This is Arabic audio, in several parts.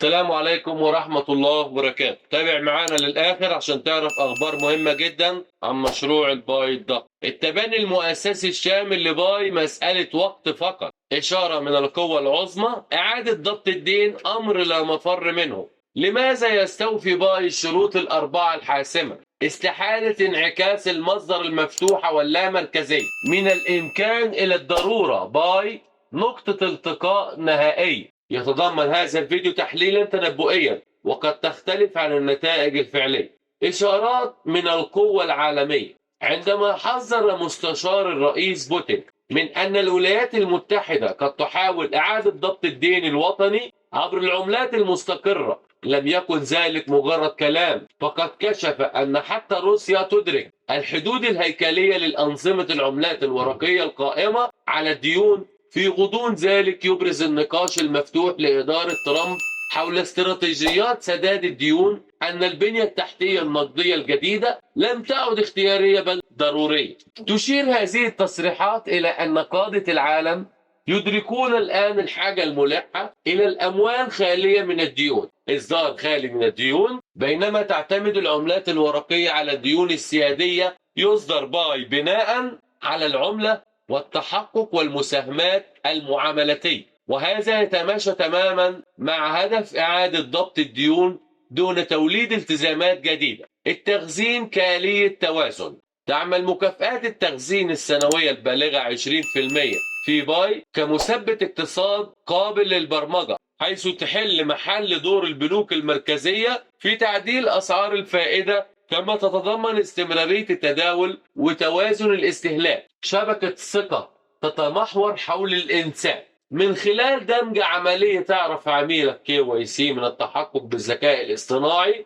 السلام عليكم ورحمة الله وبركاته. تابع معانا للآخر عشان تعرف أخبار مهمة جدا عن مشروع الباي الضخم. التبني المؤسسي الشامل لباي مسألة وقت فقط، إشارة من القوة العظمى. إعادة ضبط الدين أمر لا مفر منه. لماذا يستوفي باي الشروط الأربعة الحاسمة؟ استحالة انعكاس المصدر المفتوح واللامركزي. من الإمكان إلى الضرورة باي نقطة التقاء نهائية. يتضمن هذا الفيديو تحليلا تنبؤيا وقد تختلف عن النتائج الفعلية. إشارات من القوة العالمية. عندما حذر مستشار الرئيس بوتين من أن الولايات المتحدة قد تحاول إعادة ضبط الدين الوطني عبر العملات المستقرة، لم يكن ذلك مجرد كلام، فقد كشف أن حتى روسيا تدرك الحدود الهيكلية للأنظمة العملات الورقية القائمة على الديون. في غضون ذلك يبرز النقاش المفتوح لإدارة ترامب حول استراتيجيات سداد الديون أن البنية التحتية النقدية الجديدة لم تعد اختيارية بل ضرورية. تشير هذه التصريحات إلى أن قادة العالم يدركون الآن الحاجة الملحة إلى الأموال خالية من الديون، إصدار خالي من الديون، بينما تعتمد العملات الورقية على الديون السيادية يصدر باي بناء على العملة والتحقق والمساهمات المعاملاتية. وهذا يتماشى تماما مع هدف إعادة ضبط الديون دون توليد التزامات جديدة. التخزين كآلية توازن. تعمل مكافآت التخزين السنوية البالغة 20% في باي كمثبت اقتصاد قابل للبرمجة، حيث تحل محل دور البنوك المركزية في تعديل أسعار الفائدة، كما تتضمن استمرارية التداول وتوازن الاستهلاك. شبكة الثقة تتمحور حول الإنسان من خلال دمج عملية تعرف عميلك KYC من التحقق بالذكاء الاصطناعي.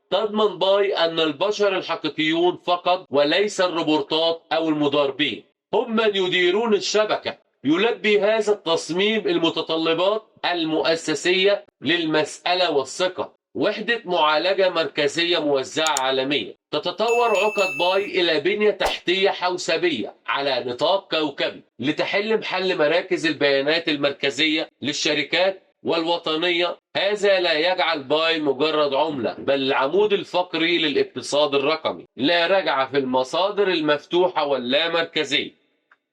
تضمن باي أن البشر الحقيقيون فقط وليس الروبوتات أو المضاربين هم من يديرون الشبكة. يلبي هذا التصميم المتطلبات المؤسسية للمسألة والثقة. وحدة معالجة مركزية موزعة عالميا. تتطور عقد باي إلى بنية تحتية حوسبية على نطاق كوكبي لتحل محل مراكز البيانات المركزية للشركات والوطنية. هذا لا يجعل باي مجرد عملة بل العمود الفقري للاقتصاد الرقمي، لا رجعة في المصادر المفتوحة واللامركزية.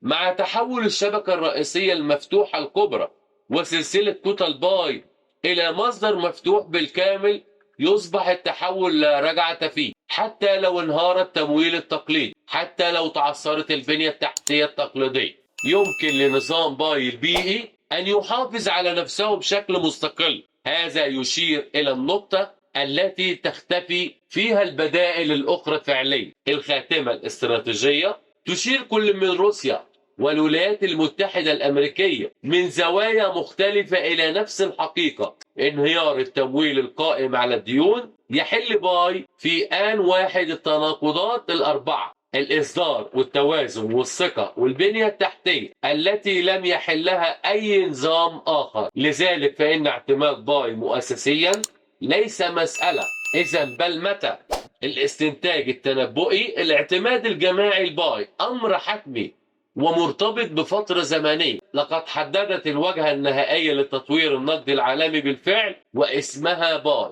مع تحول الشبكة الرئيسية المفتوحة الكبرى وسلسلة توتال باي إلى مصدر مفتوح بالكامل، يصبح التحول لا رجعة فيه. حتى لو انهار التمويل التقليدي، حتى لو تعثرت البنية التحتية التقليدية، يمكن لنظام باي البيئي أن يحافظ على نفسه بشكل مستقل. هذا يشير إلى النقطة التي تختفي فيها البدائل الأخرى فعليا. الخاتمة الاستراتيجية. تشير كل من روسيا والولايات المتحدة الأمريكية من زوايا مختلفة إلى نفس الحقيقة: انهيار التمويل القائم على الديون. يحل باي في آن واحد التناقضات الأربعة: الإصدار والتوازن والثقة والبنية التحتية التي لم يحلها أي نظام آخر. لذلك فإن اعتماد باي مؤسسيا ليس مسألة إذا بل متى. الاستنتاج التنبؤي. الاعتماد الجماعي الباي أمر حتمي ومرتبط بفترة زمنية لقد حددت الواجهة النهائية للتطوير النقدي العالمي بالفعل، واسمها باي.